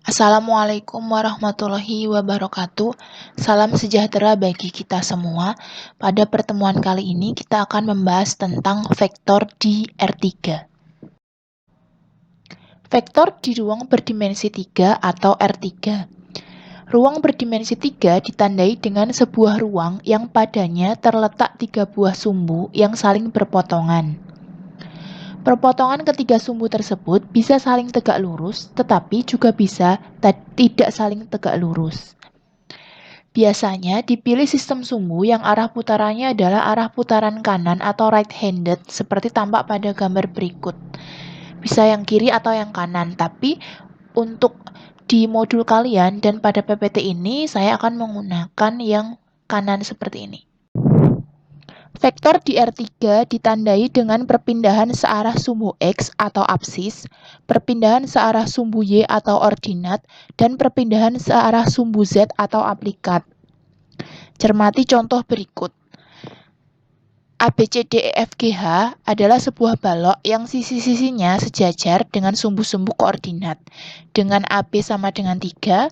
Assalamualaikum warahmatullahi wabarakatuh. Salam sejahtera bagi kita semua. Pada pertemuan kali ini kita akan membahas tentang vektor di R3. Vektor di ruang berdimensi 3 atau R3. Ruang berdimensi 3 ditandai dengan sebuah ruang yang padanya terletak 3 buah sumbu yang saling berpotongan. Perpotongan ketiga sumbu tersebut bisa saling tegak lurus, tetapi juga bisa tidak saling tegak lurus. Biasanya dipilih sistem sumbu yang arah putarannya adalah arah putaran kanan atau right-handed seperti tampak pada gambar berikut. Bisa yang kiri atau yang kanan, tapi untuk di modul kalian dan pada PPT ini saya akan menggunakan yang kanan seperti ini. Vektor di R3 ditandai dengan perpindahan searah sumbu X atau absis, perpindahan searah sumbu Y atau ordinat, dan perpindahan searah sumbu Z atau aplikat. Cermati contoh berikut. ABCDEFGH adalah sebuah balok yang sisi-sisinya sejajar dengan sumbu-sumbu koordinat, dengan AB sama dengan 3,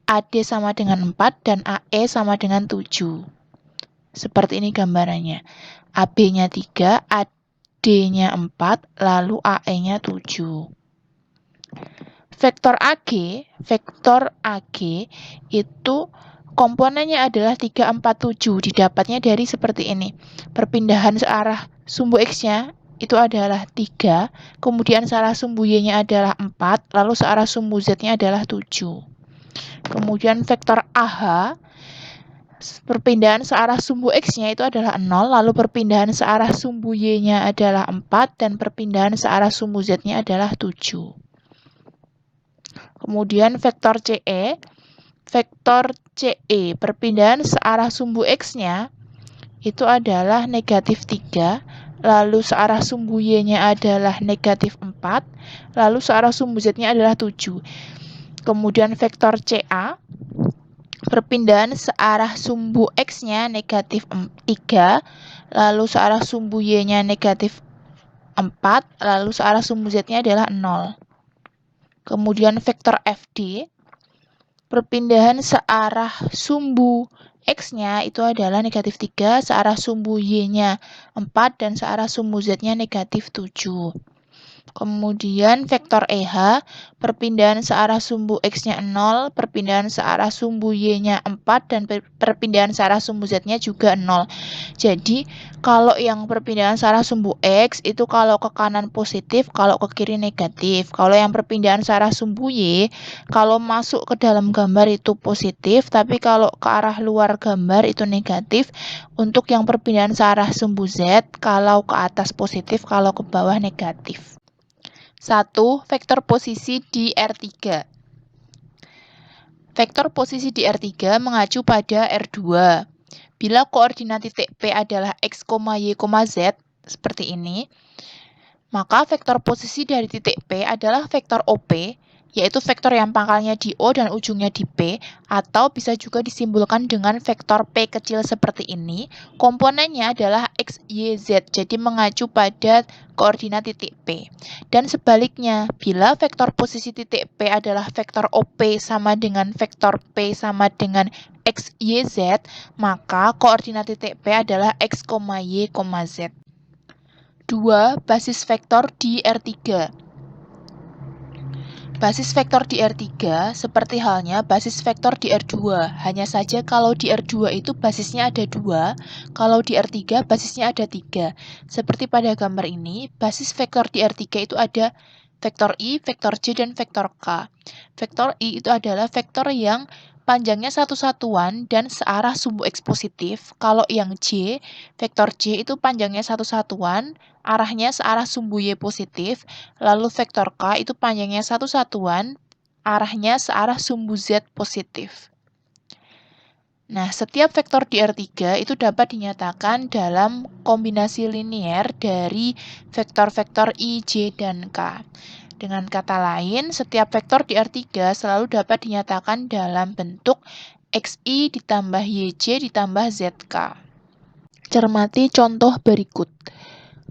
AD sama dengan 4, dan AE sama dengan 7. Seperti ini gambarannya. AB-nya 3, AD-nya 4, lalu AE-nya 7. Vektor AG itu komponennya adalah 3, 4, 7. Didapatnya dari seperti ini. Perpindahan searah sumbu X-nya itu adalah 3, kemudian searah sumbu Y-nya adalah 4, lalu searah sumbu Z-nya adalah 7. Kemudian vektor AH, perpindahan searah sumbu X-nya itu adalah 0, lalu perpindahan searah sumbu Y-nya adalah 4, dan perpindahan searah sumbu Z-nya adalah 7. Kemudian vektor CE, perpindahan searah sumbu X-nya itu adalah negatif 3, lalu searah sumbu Y-nya adalah negatif 4, lalu searah sumbu Z-nya adalah 7. Kemudian vektor CA, perpindahan searah sumbu X-nya negatif 3, lalu searah sumbu Y-nya negatif 4, lalu searah sumbu Z-nya adalah 0. Kemudian vektor FD, perpindahan searah sumbu X-nya itu adalah negatif 3, searah sumbu Y-nya 4, dan searah sumbu Z-nya negatif 7. Kemudian vektor EH, perpindahan searah sumbu X-nya 0, perpindahan searah sumbu Y-nya 4, dan perpindahan searah sumbu Z-nya juga 0. Jadi, kalau yang perpindahan searah sumbu X itu kalau ke kanan positif, kalau ke kiri negatif. Kalau yang perpindahan searah sumbu Y, kalau masuk ke dalam gambar itu positif, tapi kalau ke arah luar gambar itu negatif. Untuk yang perpindahan searah sumbu Z, kalau ke atas positif, kalau ke bawah negatif. 1. Vektor posisi di R3. Vektor posisi di R3 mengacu pada R2. Bila koordinat titik P adalah X, Y, Z, seperti ini, maka vektor posisi dari titik P adalah vektor OP, yaitu vektor yang pangkalnya di O dan ujungnya di P, atau bisa juga disimbolkan dengan vektor P kecil seperti ini. Komponennya adalah X, Y, Z, jadi mengacu pada koordinat titik P. Dan sebaliknya, bila vektor posisi titik P adalah vektor OP sama dengan vektor P sama dengan X, Y, Z, maka koordinat titik P adalah X, Y, Z. 2. Basis vektor di R3. Basis vektor di R3 seperti halnya basis vektor di R2. Hanya saja kalau di R2 itu basisnya ada 2, kalau di R3 basisnya ada 3. Seperti pada gambar ini, basis vektor di R3 itu ada vektor I, vektor J, dan vektor K. Vektor I itu adalah vektor yang panjangnya satu satuan dan searah sumbu X positif. Kalau yang J, vektor J itu panjangnya satu satuan, arahnya searah sumbu Y positif. Lalu vektor K itu panjangnya satu satuan, arahnya searah sumbu Z positif. Nah, setiap vektor di R3 itu dapat dinyatakan dalam kombinasi linier dari vektor-vektor I, J, dan K. Dengan kata lain, setiap vektor di R3 selalu dapat dinyatakan dalam bentuk XI ditambah YJ ditambah ZK. Cermati contoh berikut.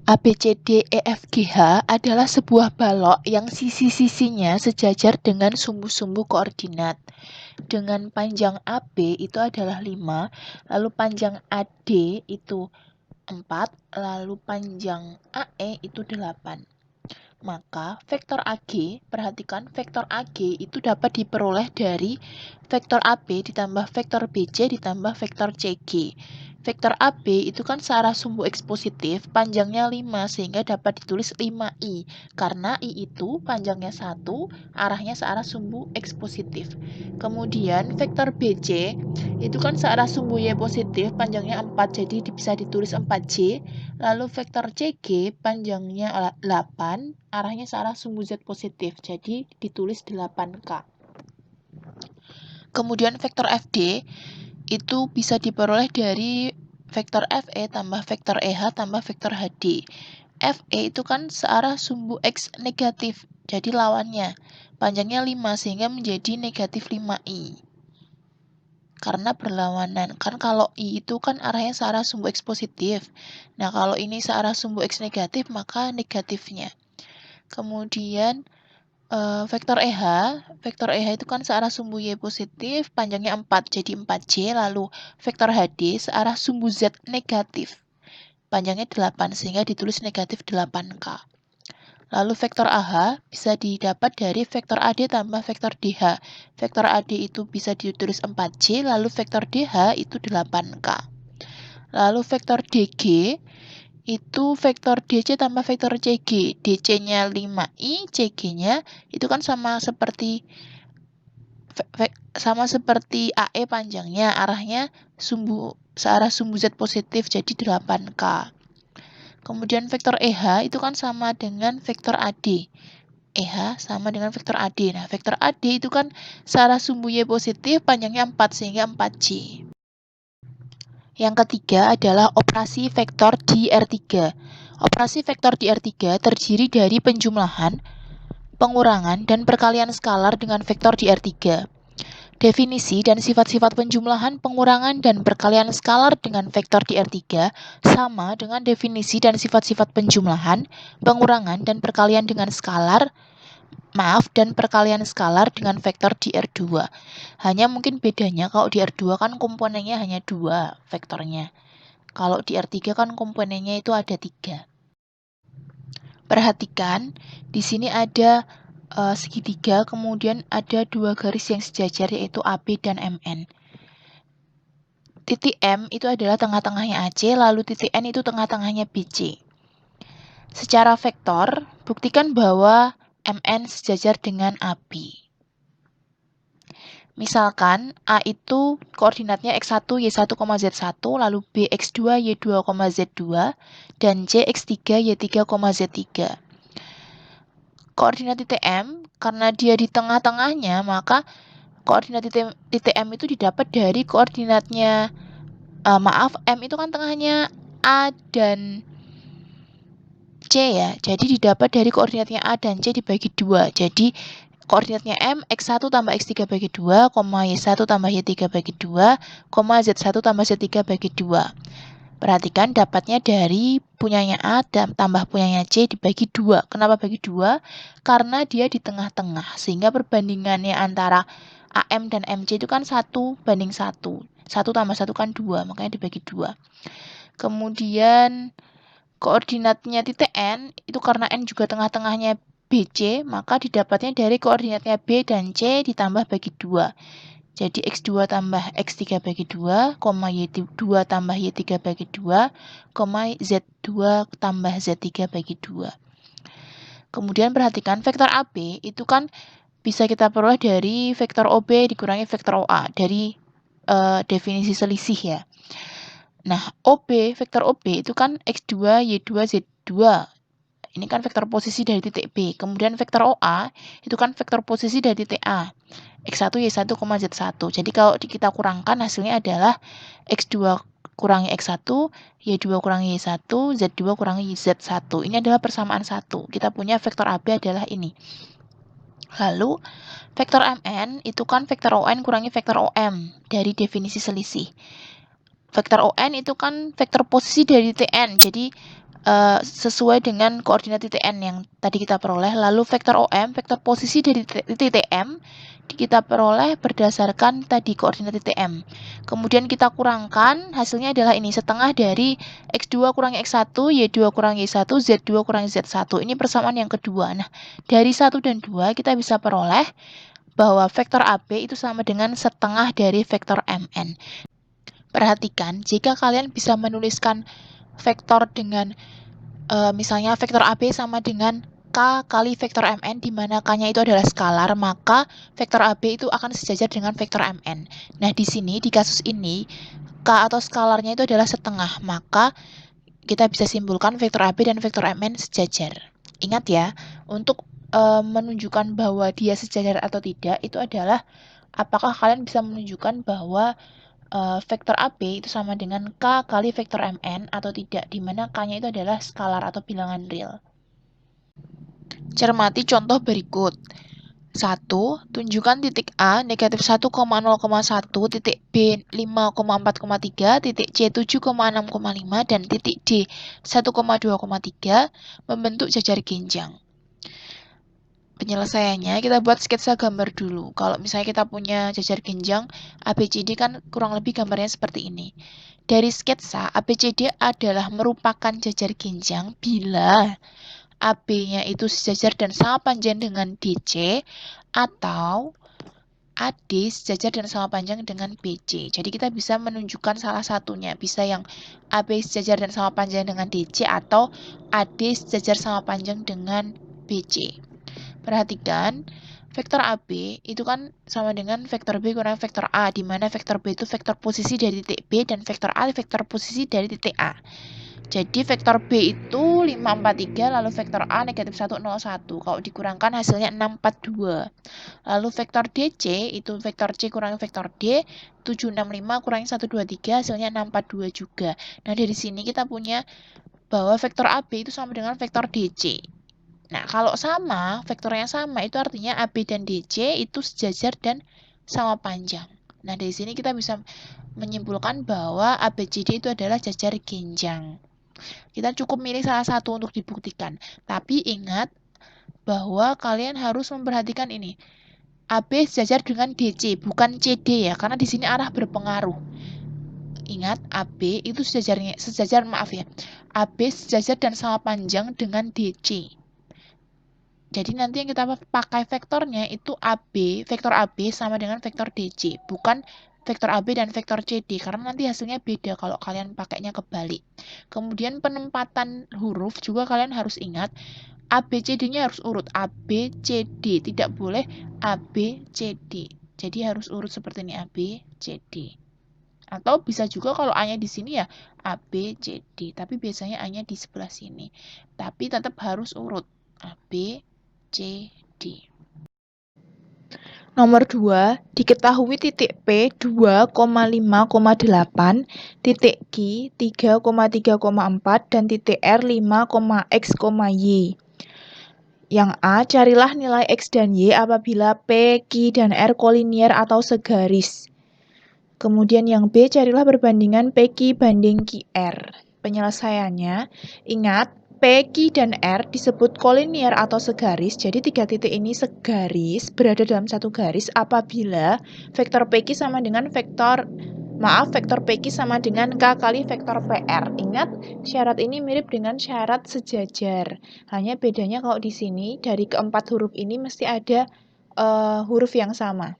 ABCDEFGH adalah sebuah balok yang sisi-sisinya sejajar dengan sumbu-sumbu koordinat. Dengan panjang AB itu adalah 5, lalu panjang AD itu 4, lalu panjang AE itu 8. Maka vektor AG, perhatikan vektor AG itu dapat diperoleh dari vektor AB ditambah vektor BC ditambah vektor CG. Vektor AB itu kan searah sumbu X positif, panjangnya 5 sehingga dapat ditulis 5I. Karena I itu panjangnya 1, arahnya searah sumbu X positif. Kemudian vektor BC itu kan searah sumbu Y positif, panjangnya 4 jadi bisa ditulis 4J. Lalu vektor CG panjangnya 8, arahnya searah sumbu Z positif, jadi ditulis 8K. Kemudian vektor FD itu bisa diperoleh dari vektor FE tambah vektor EH tambah vektor HD. FE itu kan searah sumbu X negatif, jadi lawannya. Panjangnya 5 sehingga menjadi negatif 5I. Karena berlawanan. Kan kalau I itu kan arahnya searah sumbu X positif. Nah, kalau ini searah sumbu X negatif, maka negatifnya. Kemudian vektor EH itu kan searah sumbu Y positif, panjangnya 4, jadi 4J, lalu vektor HD searah sumbu Z negatif, panjangnya 8, sehingga ditulis negatif 8K. Lalu vektor AH bisa didapat dari vektor AD tambah vektor DH. Vektor AD itu bisa ditulis 4J, lalu vektor DH itu 8K. Lalu vektor DG itu vektor DC tambah vektor CG. DC-nya 5I, CG-nya itu kan sama seperti AE panjangnya, arahnya searah sumbu Z positif, jadi 8K. Kemudian vektor EH itu kan sama dengan vektor AD. EH sama dengan vektor AD. Nah, vektor AD itu kan searah sumbu Y positif, panjangnya 4 sehingga 4J. Yang ketiga adalah operasi vektor di R3. Operasi vektor di R3 terdiri dari penjumlahan, pengurangan, dan perkalian skalar dengan vektor di R3. Definisi dan sifat-sifat penjumlahan, pengurangan, dan perkalian skalar dengan vektor di R3 sama dengan definisi dan sifat-sifat penjumlahan, pengurangan, dan perkalian dengan dan perkalian skalar dengan vektor di R2. Hanya mungkin bedanya kalau di R2 kan komponennya hanya 2 vektornya. Kalau di R3 kan komponennya itu ada 3. Perhatikan, di sini ada segitiga, kemudian ada 2 garis yang sejajar yaitu AB dan MN. Titik M itu adalah tengah-tengahnya AC, lalu titik N itu tengah-tengahnya BC. Secara vektor, buktikan bahwa MN sejajar dengan AB. Misalkan A itu koordinatnya X1, Y1, Z1, lalu B, X2, Y2, Z2, dan C, X3, Y3, Z3. Koordinat titik M, karena dia di tengah-tengahnya, maka koordinat titik M itu didapat dari koordinatnya, M itu kan tengahnya A dan C ya, jadi didapat dari koordinatnya A dan C dibagi 2. Jadi koordinatnya M, X1 tambah X3 bagi 2, Y1 tambah Y3 bagi 2, Z1 tambah Z3 bagi 2. Perhatikan dapatnya dari punyanya A dan tambah punyanya C dibagi 2. Kenapa bagi 2? Karena dia di tengah-tengah, sehingga perbandingannya antara AM dan MC itu kan 1 banding 1. 1 tambah 1 kan 2, makanya dibagi 2. Kemudian koordinatnya titik N, itu karena N juga tengah-tengahnya BC, maka didapatnya dari koordinatnya B dan C ditambah bagi 2. Jadi X2 tambah X3 bagi 2, Y2 tambah Y3 bagi 2, Z2 tambah Z3 bagi 2. Kemudian perhatikan vektor AB itu kan bisa kita peroleh dari vektor OB dikurangi vektor OA, dari definisi selisih ya. Nah, vektor OB itu kan X2, Y2, Z2. Ini kan vektor posisi dari titik B. Kemudian vektor OA itu kan vektor posisi dari titik A. X1, Y1, Z1. Jadi kalau kita kurangkan hasilnya adalah X2 kurangi X1, Y2 kurangi Y1, Z2 kurangi Z1. Ini adalah persamaan 1. Kita punya vektor AB adalah ini. Lalu vektor MN itu kan vektor ON kurangi vektor OM dari definisi selisih. Vektor ON itu kan vektor posisi dari TN. Jadi sesuai dengan koordinat titik N yang tadi kita peroleh. Lalu vektor OM, vektor posisi dari titik M, kita peroleh berdasarkan tadi koordinat titik M. Kemudian kita kurangkan, hasilnya adalah ini, setengah dari X2 kurangi X1, Y2 kurangi Y1, Z2 kurangi Z1. Ini persamaan yang kedua. Nah, dari 1 dan 2 kita bisa peroleh bahwa vektor AB itu sama dengan setengah dari vektor MN. Perhatikan, jika kalian bisa menuliskan vektor dengan misalnya vektor AB sama dengan K kali vektor MN, di mana K-nya itu adalah skalar, maka vektor AB itu akan sejajar dengan vektor MN. Nah, di sini, di kasus ini, K atau skalarnya itu adalah setengah, maka kita bisa simpulkan vektor AB dan vektor MN sejajar. Ingat ya, untuk menunjukkan bahwa dia sejajar atau tidak, itu adalah apakah kalian bisa menunjukkan bahwa vektor AB itu sama dengan K kali vektor MN atau tidak, di mana K-nya itu adalah skalar atau bilangan real. Cermati contoh berikut. 1. Tunjukkan titik A negatif 1,0,1, titik B 5,4,3, titik C 7,6,5, dan titik D 1,2,3 membentuk jajar genjang. Penyelesaiannya kita buat sketsa gambar dulu. Kalau misalnya kita punya jajar genjang ABCD kan kurang lebih gambarnya seperti ini. Dari sketsa, ABCD adalah merupakan jajar genjang bila AB-nya itu sejajar dan sama panjang dengan DC atau AD sejajar dan sama panjang dengan BC. Jadi kita bisa menunjukkan salah satunya. Bisa yang AB sejajar dan sama panjang dengan DC atau AD sejajar sama panjang dengan BC. Perhatikan, vektor AB itu kan sama dengan vektor B kurang vektor A, di mana vektor B itu vektor posisi dari titik B dan vektor A vektor posisi dari titik A. Jadi vektor B itu 543, lalu vektor A negatif 101. Kalau dikurangkan hasilnya 642. Lalu vektor DC itu vektor C kurangi vektor D, 765 kurangi 123, hasilnya 642 juga. Nah, dari sini kita punya bahwa vektor AB itu sama dengan vektor DC. Nah, kalau sama, vektornya sama, itu artinya AB dan DC itu sejajar dan sama panjang. Nah, dari sini kita bisa menyimpulkan bahwa ABCD itu adalah jajar genjang. Kita cukup milih salah satu untuk dibuktikan. Tapi ingat bahwa kalian harus memperhatikan ini. AB sejajar dengan DC, bukan CD ya, karena di sini arah berpengaruh. Ingat, AB itu sejajar, maaf ya. AB sejajar dan sama panjang dengan DC. Jadi nanti yang kita pakai vektornya itu AB, vektor AB sama dengan vektor DC, bukan vektor AB dan vektor CD, karena nanti hasilnya beda kalau kalian pakainya kebalik. Kemudian penempatan huruf juga kalian harus ingat, ABCD-nya harus urut, ABCD, tidak boleh ABCD. Jadi harus urut seperti ini, ABCD. Atau bisa juga kalau A-nya di sini ya ABCD, tapi biasanya A-nya di sebelah sini. Tapi tetap harus urut, ABCD. Nomor 2, diketahui titik P 2,5,8, titik Q 3,3,4, dan titik R 5,x, Y. Yang A, carilah nilai X dan Y apabila P, Q, dan R kolinier atau segaris. Kemudian yang B, carilah perbandingan PQ banding QR. Penyelesaiannya, ingat, PQ dan R disebut kolinier atau segaris, jadi tiga titik ini segaris, berada dalam satu garis apabila vektor PQ sama dengan vektor PQ sama dengan K kali vektor PR. Ingat, syarat ini mirip dengan syarat sejajar. Hanya bedanya kalau di sini, dari keempat huruf ini mesti ada huruf yang sama.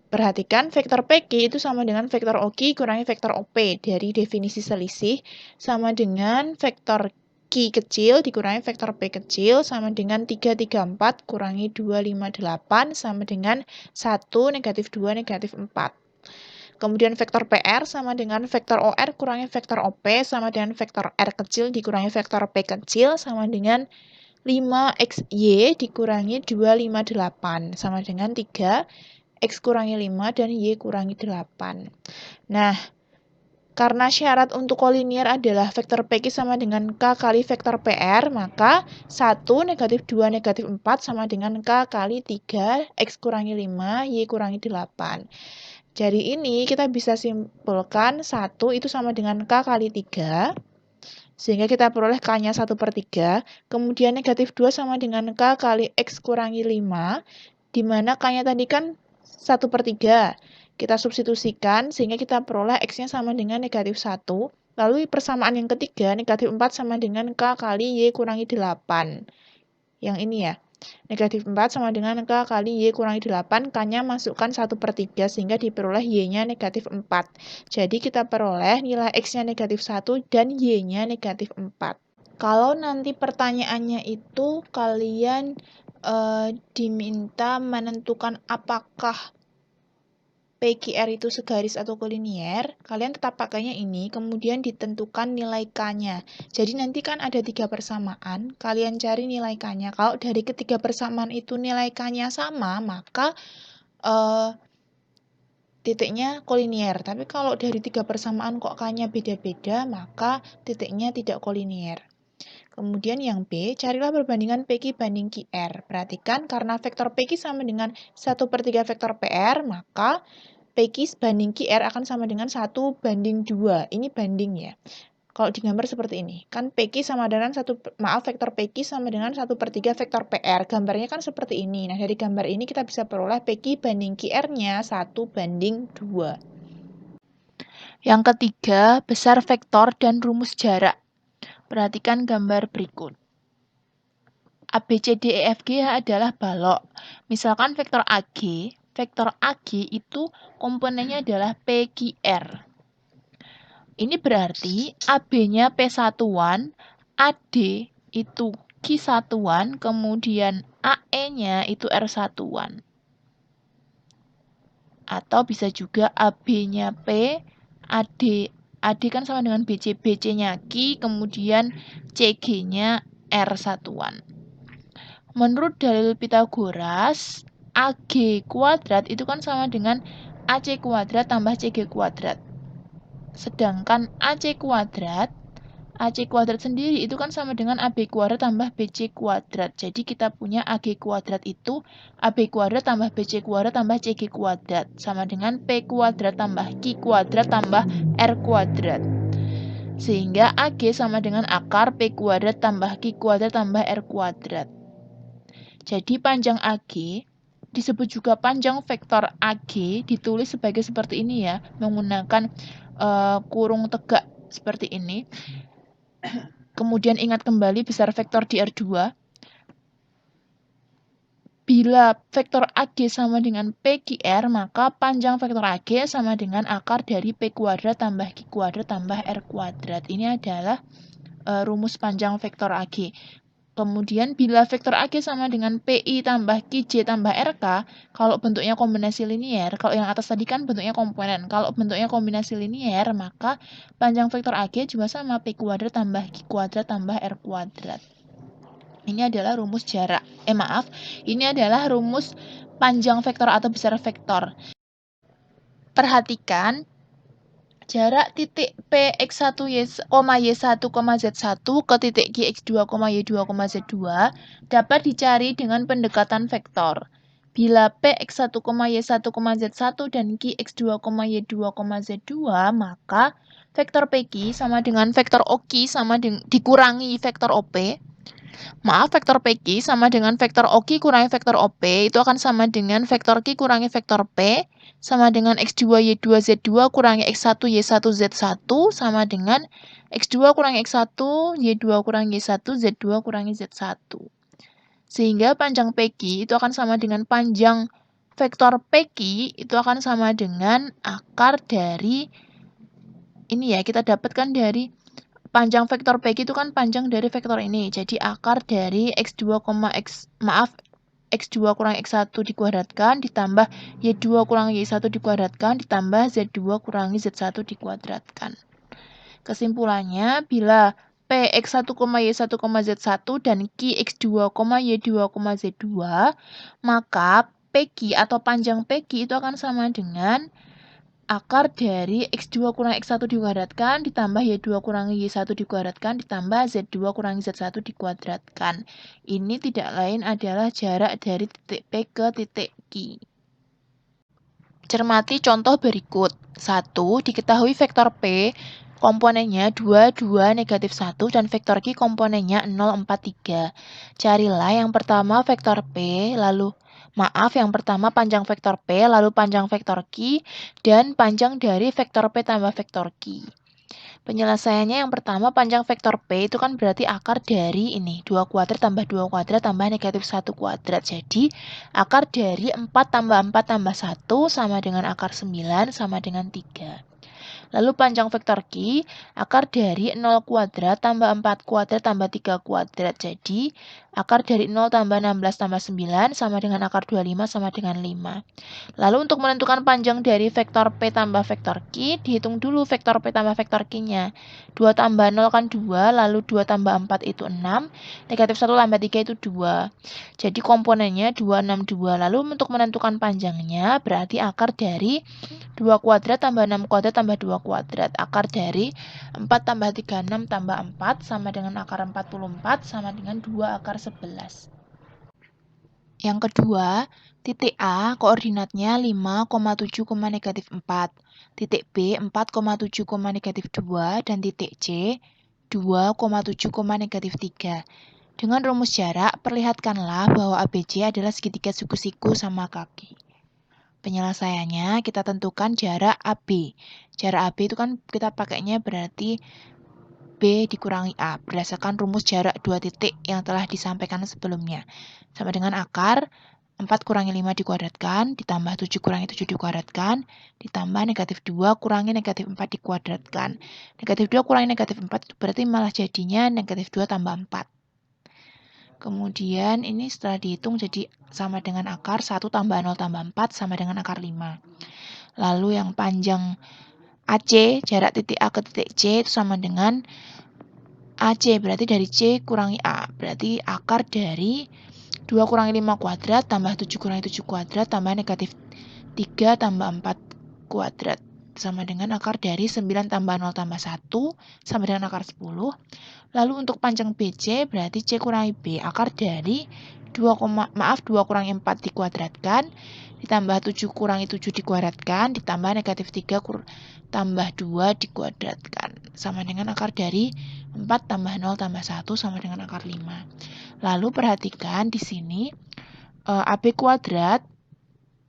Perhatikan, vektor PQ itu sama dengan vektor OQ kurangi vektor OP. Dari definisi selisih, sama dengan vektor Q kecil dikurangi vektor P kecil, sama dengan 334 kurangi 258, sama dengan 1, negatif 2, negatif 4. Kemudian vektor PR sama dengan vektor OR kurangi vektor OP, sama dengan vektor R kecil dikurangi vektor P kecil, sama dengan 5XY dikurangi 258, sama dengan 3, X kurangi 5 dan Y kurangi 8. Nah, karena syarat untuk kolinier adalah vektor PQ sama dengan K kali vektor PR, maka 1, negatif 2, negatif 4 sama dengan K kali 3, X kurangi 5, Y kurangi 8. Jadi ini kita bisa simpulkan 1 itu sama dengan K kali 3, Sehingga kita peroleh K-nya 1/3. Kemudian negatif 2 sama dengan K kali X kurangi 5. Di mana K-nya tadi kan 1/3. Kita substitusikan sehingga kita peroleh X-nya sama dengan negatif 1. Lalu persamaan yang ketiga, negatif 4 sama dengan K kali Y kurangi 8. Yang ini ya. Negatif 4 sama dengan K kali Y kurangi 8, K-nya masukkan 1/3 sehingga diperoleh Y-nya negatif 4. Jadi kita peroleh nilai X-nya negatif 1 dan Y-nya negatif 4. Kalau nanti pertanyaannya itu kalian diminta menentukan apakah PQR itu segaris atau kolinier, kalian tetap pakainya ini, kemudian ditentukan nilai K-nya. Jadi nanti kan ada 3 persamaan, kalian cari nilai K-nya. Kalau dari ketiga persamaan itu nilai K-nya sama, maka titiknya kolinier. Tapi kalau dari 3 persamaan kok K-nya beda-beda, maka titiknya tidak kolinier. Kemudian yang B, carilah perbandingan PQ banding QR. Perhatikan, karena vektor PQ sama dengan 1/3 vektor PR, maka PQ banding QR akan sama dengan 1/2. Ini banding ya. Kalau digambar seperti ini, kan PQ sama dengan vektor PQ sama dengan 1/3 vektor PR. Gambarnya kan seperti ini. Nah, dari gambar ini kita bisa peroleh PQ banding QR-nya 1/2. Yang ketiga, besar vektor dan rumus jarak. Perhatikan gambar berikut. A, B, C, D, E, F, G adalah balok. Misalkan vektor AG itu komponennya adalah PQR. Ini berarti AB-nya P1-an, AD itu Q1-an, kemudian AE-nya itu R1-an. Atau bisa juga AB-nya P, AD kan sama dengan BC, BC-nya Q, kemudian CG-nya R1-an. Menurut dalil Pitagoras, AG kuadrat itu kan sama dengan AC kuadrat tambah CG kuadrat. Sedangkan AC kuadrat sendiri itu kan sama dengan AB kuadrat tambah BC kuadrat. Jadi kita punya AG kuadrat itu AB kuadrat tambah BC kuadrat tambah CG kuadrat. Sama dengan P kuadrat tambah Q kuadrat tambah R kuadrat. Sehingga AG sama dengan akar P kuadrat tambah Q kuadrat tambah R kuadrat. Jadi panjang AG disebut juga panjang vektor AG, ditulis seperti ini ya, menggunakan kurung tegak seperti ini. Kemudian ingat kembali besar vektor di R2. Bila vektor AG sama dengan PQR, maka panjang vektor AG sama dengan akar dari P kuadrat tambah Q kuadrat tambah R kuadrat. Ini adalah rumus panjang vektor AG. Kemudian bila vektor AG sama dengan PI tambah QJ tambah RK, kalau bentuknya kombinasi linier, kalau yang atas tadi kan bentuknya komponen, kalau bentuknya kombinasi linier, maka panjang vektor AG juga sama P kuadrat tambah Q kuadrat tambah R kuadrat. Ini adalah rumus jarak. Ini adalah rumus panjang vektor atau besar vektor. Perhatikan, jarak titik P X1 Y1, Z1, ke titik Q X2, Y2, Z2 dapat dicari dengan pendekatan vektor. Bila P X1, Y1, Z1 dan Q X2, Y2, Z2, maka vektor PQ sama dengan vektor OQ dikurangi vektor OP. Vektor PQ sama dengan vektor OQ kurangi vektor OP itu akan sama dengan vektor Q kurangi vektor P sama dengan X2 Y2 Z2 kurangi X1 Y1 Z1 sama dengan X2 kurangi X1 Y2 kurangi Y1 Z2 kurangi Z1. Sehingga panjang PQ itu akan sama dengan panjang vektor PQ itu akan sama dengan akar dari ini ya, kita dapatkan dari panjang vektor PQ itu kan panjang dari vektor ini. Jadi akar dari X2 kurang X1 dikuadratkan ditambah Y2 kurang Y1 dikuadratkan ditambah Z2 kurangi Z1 dikuadratkan. Kesimpulannya, bila P X1, Y1, Z1 dan Q X2, Y2, Z2, maka PQ atau panjang PQ itu akan sama dengan akar dari X2 kurang X1 dikuadratkan ditambah Y2 kurangi Y1 dikuadratkan ditambah Z2 kurangi Z1 dikuadratkan. Ini tidak lain adalah jarak dari titik P ke titik Q. Cermati contoh berikut. 1. Diketahui vektor P komponennya 2, 2, negatif 1, dan vektor Q komponennya 0, 4, 3. Carilah yang pertama vektor P, yang pertama panjang vektor P, lalu panjang vektor Q, dan panjang dari vektor P tambah vektor Q. Penyelesaiannya yang pertama panjang vektor P itu kan berarti akar dari ini, 2 kuadrat tambah 2 kuadrat tambah negatif 1 kuadrat. Jadi, akar dari 4 tambah 4 tambah 1 sama dengan akar 9 sama dengan 3. Lalu panjang vektor Q, akar dari 0 kuadrat tambah 4 kuadrat tambah 3 kuadrat. Jadi, akar dari 0 tambah 16 tambah 9 sama dengan akar 25 sama dengan 5. Lalu untuk menentukan panjang dari vektor P tambah vektor Q, dihitung dulu vektor P tambah vektor Q-nya. 2 tambah 0 kan 2, lalu 2 tambah 4 itu 6, negatif 1 tambah 3 itu 2. Jadi komponennya 2, 6, 2. Lalu untuk menentukan panjangnya, berarti akar dari 2 kuadrat tambah 6 kuadrat tambah 2 kuadrat. Akar dari 4 tambah 3, 6 tambah 4 sama dengan akar 44 sama dengan 2 akar 11. Yang kedua, titik A koordinatnya 5,7, negatif 4. Titik B 4,7, negatif 2. Dan titik C 2,7, negatif 3. Dengan rumus jarak, perlihatkanlah bahwa ABC adalah segitiga siku-siku sama kaki. Penyelesaiannya, kita tentukan jarak AB. Jarak AB itu kan kita pakainya berarti B dikurangi A, berdasarkan rumus jarak 2 titik yang telah disampaikan sebelumnya. Sama dengan akar 4 kurangi 5 dikuadratkan, ditambah 7 kurangi 7 dikuadratkan, ditambah negatif 2 kurangi negatif 4 dikuadratkan. Negatif 2 kurangi negatif 4 itu berarti malah jadinya negatif 2 tambah 4. Kemudian ini setelah dihitung jadi sama dengan akar 1 tambah 0 tambah 4 sama dengan akar 5. Lalu yang panjang AC, jarak titik A ke titik C itu sama dengan AC, berarti dari C kurangi A. Berarti akar dari 2 kurangi 5 kuadrat tambah 7 kurangi 7 kuadrat tambah negatif 3 tambah 4 kuadrat. Sama dengan akar dari 9 tambah 0 tambah 1 sama dengan akar 10. Lalu untuk panjang BC berarti C kurangi B. Akar dari 2 kurangi 4 dikuadratkan, ditambah 7 kurangi 7 dikuadratkan, ditambah negatif 3 tambah 2 dikuadratkan. Sama dengan akar dari 4 tambah 0 tambah 1 sama dengan akar 5. Lalu perhatikan di sini AB kuadrat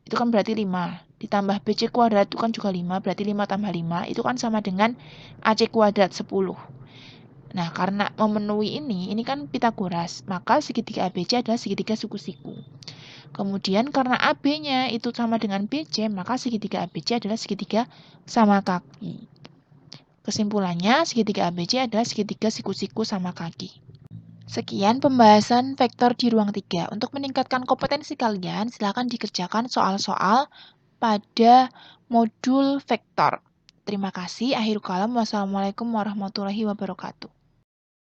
itu kan berarti 5. Ditambah BC kuadrat itu kan juga 5, berarti 5 tambah 5 itu kan sama dengan AC kuadrat 10. Nah, karena memenuhi ini kan Pitagoras, maka segitiga ABC adalah segitiga siku-siku. Kemudian karena AB-nya itu sama dengan BC, maka segitiga ABC adalah segitiga sama kaki. Kesimpulannya, segitiga ABC adalah segitiga siku-siku sama kaki. Sekian pembahasan vektor di ruang 3. Untuk meningkatkan kompetensi kalian, silakan dikerjakan soal-soal pada modul vektor. Terima kasih. Akhirul kalam. Wassalamualaikum warahmatullahi wabarakatuh.